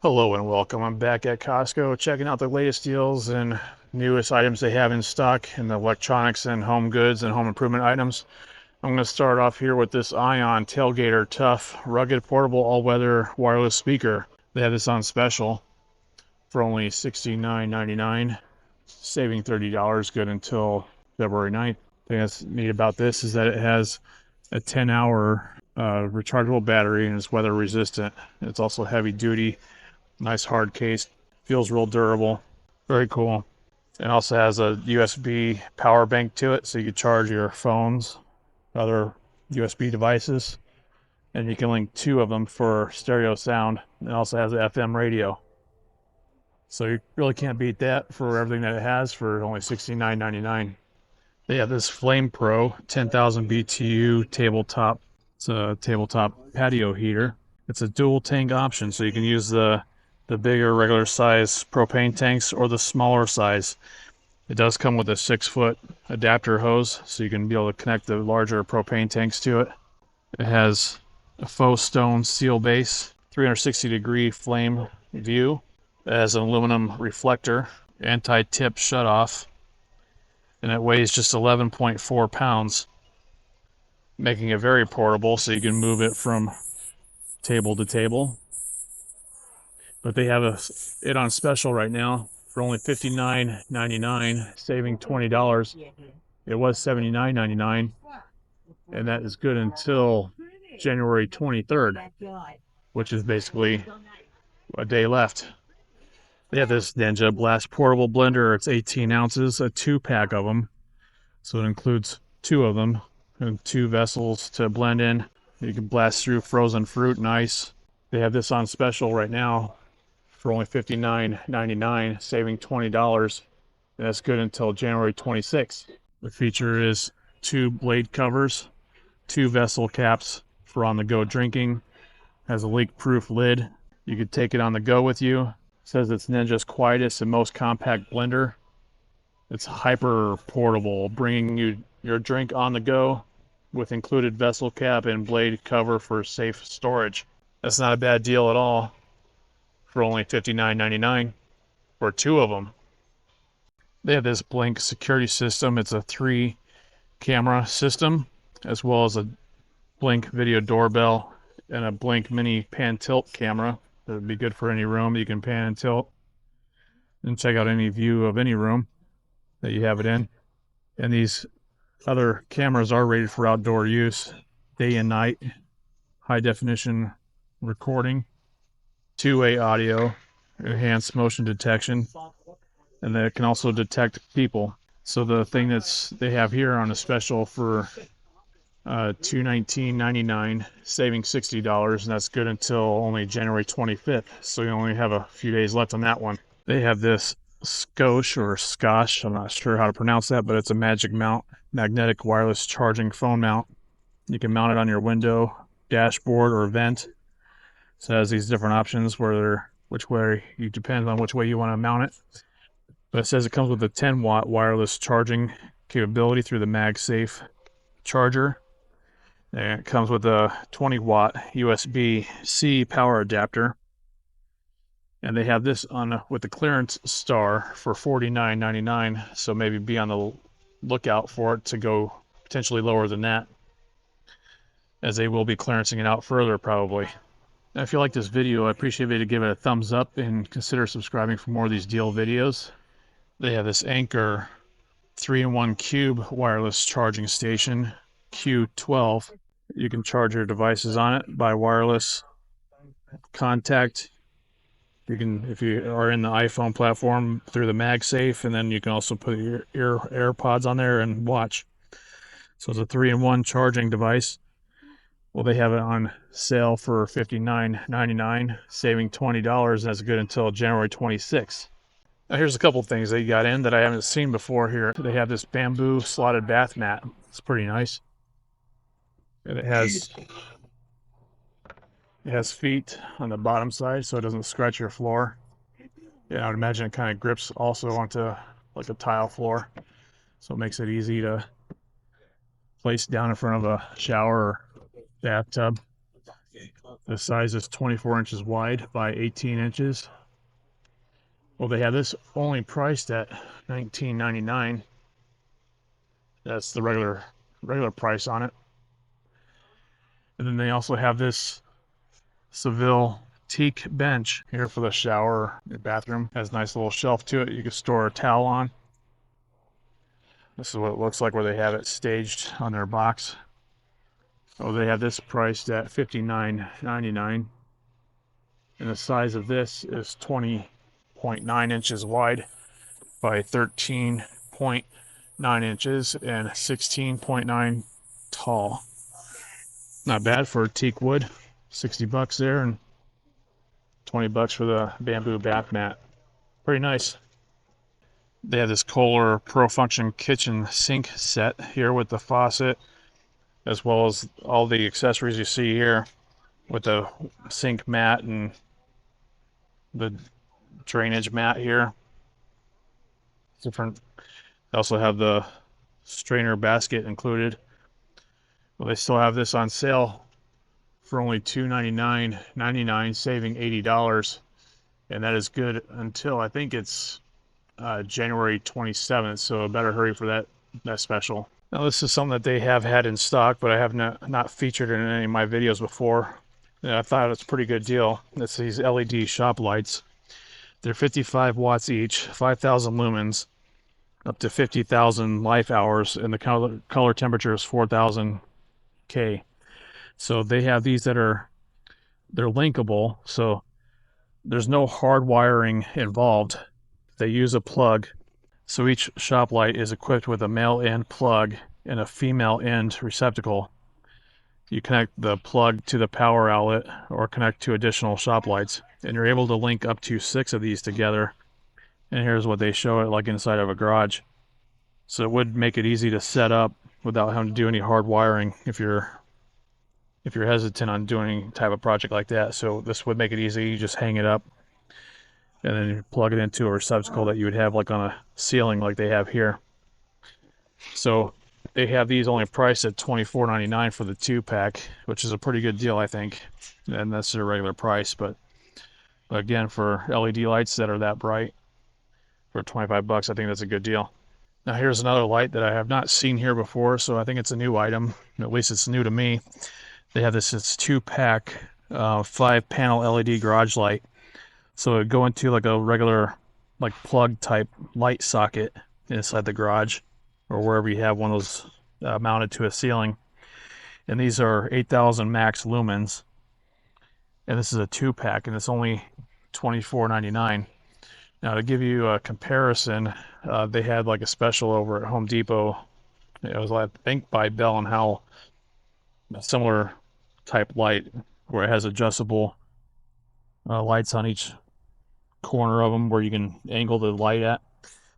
Hello and welcome. I'm back at Costco checking out the latest deals and newest items they have in stock in the electronics and home goods and home improvement items. I'm going to start off here with this Ion Tailgator Tough Rugged Portable All-Weather Wireless Speaker. They have this on special for only $69.99, saving $30, good until February 9th. The thing that's neat about this is that it has a 10-hour rechargeable battery and it's weather resistant. It's also heavy duty. Nice hard case, feels real durable, very cool. It also has a USB power bank to it, so you can charge your phones, other USB devices, and you can link two of them for stereo sound. It also has an FM radio, so you really can't beat that for everything that it has for only $69.99. They have this Flame Pro 10,000 BTU tabletop. It's a tabletop patio heater. It's a dual tank option, so you can use the bigger regular size propane tanks or the smaller size. It does come with a 6-foot adapter hose, so you can be able to connect the larger propane tanks to it. It has a faux stone steel base, 360-degree flame view. It has an aluminum reflector, anti-tip shutoff, and it weighs just 11.4 pounds, making it very portable, so you can move it from table to table. But they have it on special right now for only $59.99, saving $20. It was $79.99, and that is good until January 23rd, which is basically a day left. They have this Ninja Blast portable blender. It's 18 ounces, a 2-pack of them, so it includes 2 of them and 2 vessels to blend in. You can blast through frozen fruit and ice. They have this on special right now for only $59.99, saving $20, and that's good until January 26th. The feature is 2 blade covers, 2 vessel caps for on-the-go drinking, has a leak-proof lid. You could take it on the go with you. It says it's Ninja's quietest and most compact blender. It's hyper portable, bringing you your drink on the go with included vessel cap and blade cover for safe storage. That's not a bad deal at all for only $59.99 for 2 of them. They have this Blink security system. It's a 3-camera system, as well as a Blink video doorbell and a Blink mini pan tilt camera. That would be good for any room. You can pan and tilt and check out any view of any room that you have it in. And these other cameras are rated for outdoor use, day and night, high definition recording, 2-way audio, enhanced motion detection, and they can also detect people. So the thing they have here on a special for $219.99, saving $60, and that's good until only January 25th. So you only have a few days left on that one. They have this Scotch or Scotch, I'm not sure how to pronounce that, but it's a magic mount, magnetic wireless charging phone mount. You can mount it on your window, dashboard, or vent. So it has these different options which way you depends on which way you want to mount it. But it says it comes with a 10-watt wireless charging capability through the MagSafe charger. And it comes with a 20-watt USB-C power adapter. And they have this on with the clearance star for $49.99. So maybe be on the lookout for it to go potentially lower than that, as they will be clearancing it out further probably. Now, if you like this video, I appreciate it to give it a thumbs up and consider subscribing for more of these deal videos. They have this Anker 3-in-1 Cube wireless charging station, Q12. You can charge your devices on it by wireless contact. You can, if you are in the iPhone platform, through the MagSafe, and then you can also put your AirPods on there and watch. So it's a 3-in-1 charging device. Well, they have it on sale for $59.99, saving $20, and that's good until January 26th. Now here's a couple things they got in that I haven't seen before here. They have this bamboo slotted bath mat. It's pretty nice. And it has feet on the bottom side so it doesn't scratch your floor. Yeah, I would imagine it kind of grips also onto like a tile floor, so it makes it easy to place down in front of a shower or bathtub. The size is 24 inches wide by 18 inches. Well, they have this only priced at $19.99. That's the regular price on it. And then they also have this Seville teak bench here for the shower and bathroom. Has a nice little shelf to it you can store a towel on. This is what it looks like where they have it staged on their box. Oh, they have this priced at $59.99. And the size of this is 20.9 inches wide by 13.9 inches and 16.9 tall. Not bad for teak wood. 60 bucks there and 20 bucks for the bamboo bath mat. Pretty nice. They have this Kohler Pro Function kitchen sink set here with the faucet, as well as all the accessories you see here with the sink mat and the drainage mat here. Different. They also have the strainer basket included. Well, they still have this on sale for only $299.99, saving $80, and that is good until I think it's January 27th. So better hurry for that special. Now this is something that they have had in stock, but I have not featured in any of my videos before. And I thought it's a pretty good deal. It's these LED shop lights. They're 55 watts each, 5,000 lumens, up to 50,000 life hours, and the color temperature is 4,000 K. So they have these they're linkable, so there's no hard wiring involved. They use a plug. So each shop light is equipped with a male end plug and a female end receptacle. You connect the plug to the power outlet or connect to additional shop lights, and you're able to link up to 6 of these together. And here's what they show it like inside of a garage. So it would make it easy to set up without having to do any hard wiring if you're hesitant on doing any type of project like that. So this would make it easy. You just hang it up and then you plug it into a receptacle that you would have like on a ceiling like they have here. So they have these only priced at $24.99 for the 2-pack, which is a pretty good deal, I think. And that's their regular price. But again, for LED lights that are that bright, for 25 bucks, I think that's a good deal. Now here's another light that I have not seen here before, so I think it's a new item. At least it's new to me. They have this 2-pack 5-panel LED garage light. So it would go into like a regular like plug type light socket inside the garage or wherever you have one of those mounted to a ceiling. And these are 8,000 max lumens. And this is a 2-pack, and it's only $24.99. Now to give you a comparison, they had like a special over at Home Depot. It was, I think, by Bell and Howell, a similar type light where it has adjustable lights on each corner of them where you can angle the light at.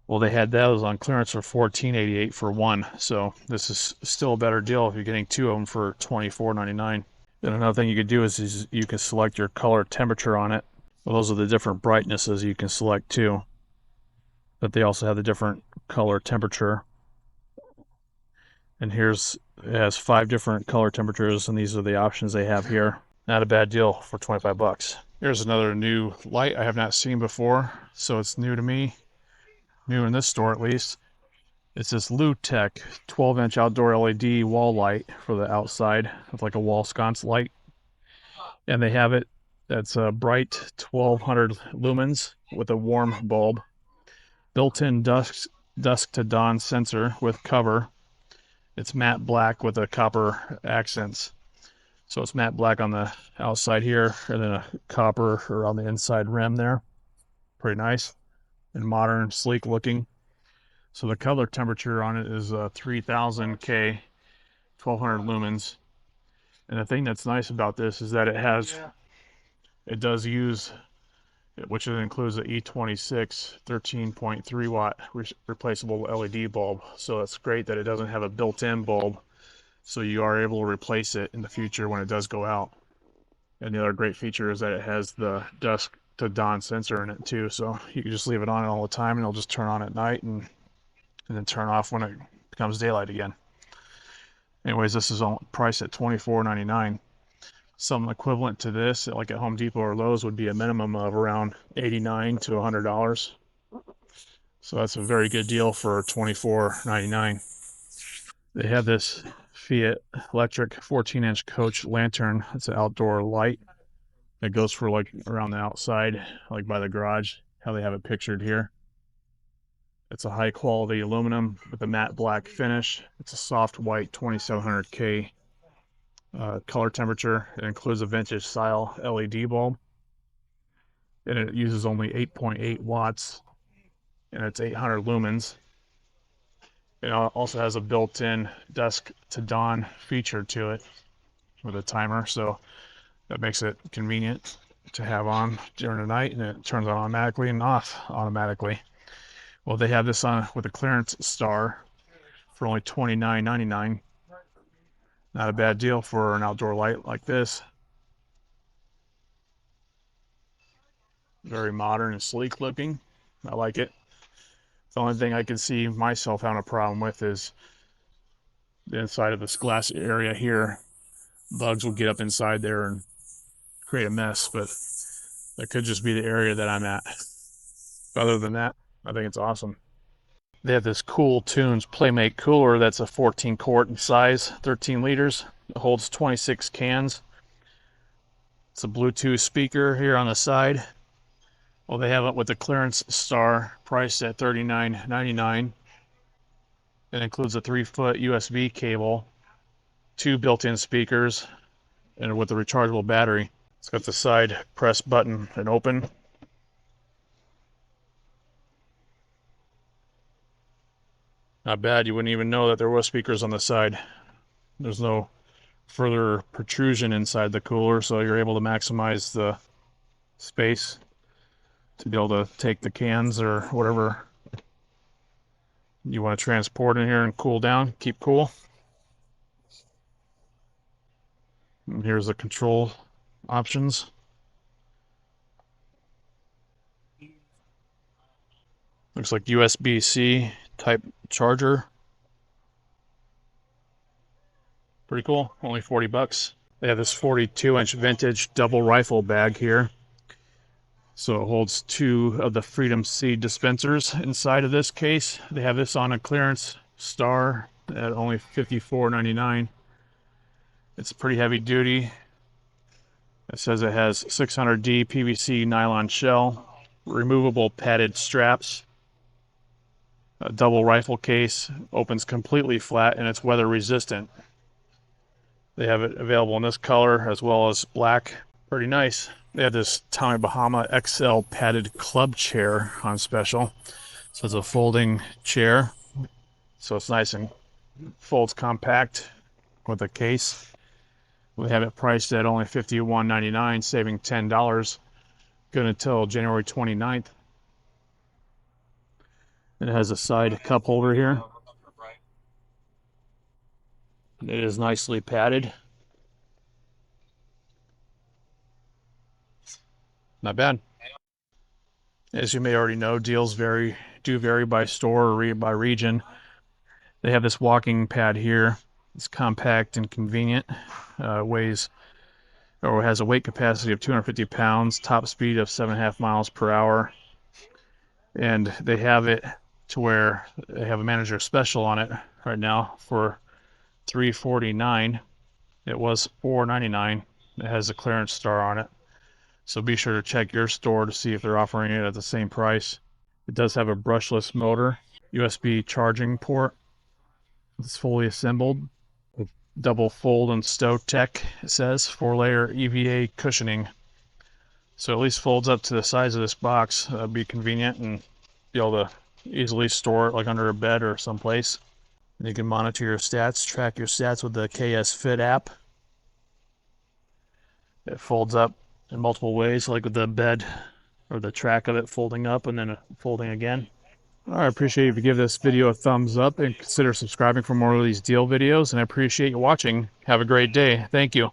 Well, they had those on clearance for $14.88 for one. So this is still a better deal if you're getting 2 of them for $24.99. Then another thing you could do is you can select your color temperature on it. Well, those are the different brightnesses you can select too. But they also have the different color temperature. And it has 5 different color temperatures, and these are the options they have here. Not a bad deal for 25 bucks. Here's another new light I have not seen before, so it's new to me. New in this store at least. It's this Lutech 12-inch outdoor LED wall light for the outside with like a wall sconce light. And they have it that's a bright 1200 lumens with a warm bulb. Built-in dusk to dawn sensor with cover. It's matte black with a copper accents. So it's matte black on the outside here, and then a copper around the inside rim there. Pretty nice and modern, sleek looking. So the color temperature on it is 3000 K, 1200 lumens. And the thing that's nice about this is that it does use, which includes the E26 13.3 watt replaceable LED bulb. So it's great that it doesn't have a built-in bulb. So you are able to replace it in the future when it does go out. And the other great feature is that it has the dusk to dawn sensor in it too. So you can just leave it on all the time and it'll just turn on at night and then turn off when it becomes daylight again. Anyways, this is priced at $24.99. Some equivalent to this, like at Home Depot or Lowe's, would be a minimum of around $89 to $100. So that's a very good deal for $24.99. They have this Fiat electric 14-inch coach lantern. It's an outdoor light. It goes for like around the outside, like by the garage, how they have it pictured here. It's a high quality aluminum with a matte black finish. It's a soft white 2700K color temperature. It includes a vintage style LED bulb, and it uses only 8.8 watts, and it's 800 lumens. It also has a built-in dusk to dawn feature to it with a timer, so that makes it convenient to have on during the night, and it turns on automatically and off automatically. Well, they have this on with a clearance star for only $29.99. Not a bad deal for an outdoor light like this. Very modern and sleek looking. I like it. The only thing I can see myself having a problem with is the inside of this glass area here. Bugs will get up inside there and create a mess, but that could just be the area that I'm at. Other than that, I think it's awesome. They have this Cool Tunes Playmate cooler that's a 14 quart in size, 13 liters. It holds 26 cans. It's a Bluetooth speaker here on the side. Well, they have it with the clearance star priced at $39.99. It includes a 3-foot USB cable, 2 built-in speakers, and with a rechargeable battery. It's got the side press button and open. Not bad. You wouldn't even know that there was speakers on the side. There's no further protrusion inside the cooler, so you're able to maximize the space to be able to take the cans or whatever you want to transport in here and cool down, keep cool. And here's the control options. Looks like USB-C type charger. Pretty cool. Only 40 bucks. They have this 42-inch vintage double rifle bag here. So it holds 2 of the Freedom Seed dispensers inside of this case. They have this on a clearance star at only $54.99. It's pretty heavy duty. It says it has 600D PVC nylon shell, removable padded straps, a double rifle case, opens completely flat, and it's weather resistant. They have it available in this color as well as black. Pretty nice. They have this Tommy Bahama XL padded club chair on special. So it's a folding chair. So it's nice and folds compact with a case. We have it priced at only $51.99, saving $10. Good until January 29th. It has a side cup holder here. It is nicely padded. Not bad. As you may already know, deals do vary by store or by region. They have this walking pad here. It's compact and convenient. Weighs or has a weight capacity of 250 pounds, top speed of 7.5 miles per hour. And they have it to where they have a manager special on it right now for $349. It was $499. It has a clearance star on it. So be sure to check your store to see if they're offering it at the same price. It does have a brushless motor, USB charging port. It's fully assembled with double fold and stow tech, it says, 4-layer EVA cushioning. So at least folds up to the size of this box. Be convenient and be able to easily store it like under a bed or someplace. And you can monitor your stats, track your stats with the KS Fit app. It folds up in multiple ways, like with the bed or the track of it folding up and then folding again. I appreciate if you give this video a thumbs up and consider subscribing for more of these deal videos, and I appreciate you watching. Have a great day. Thank you.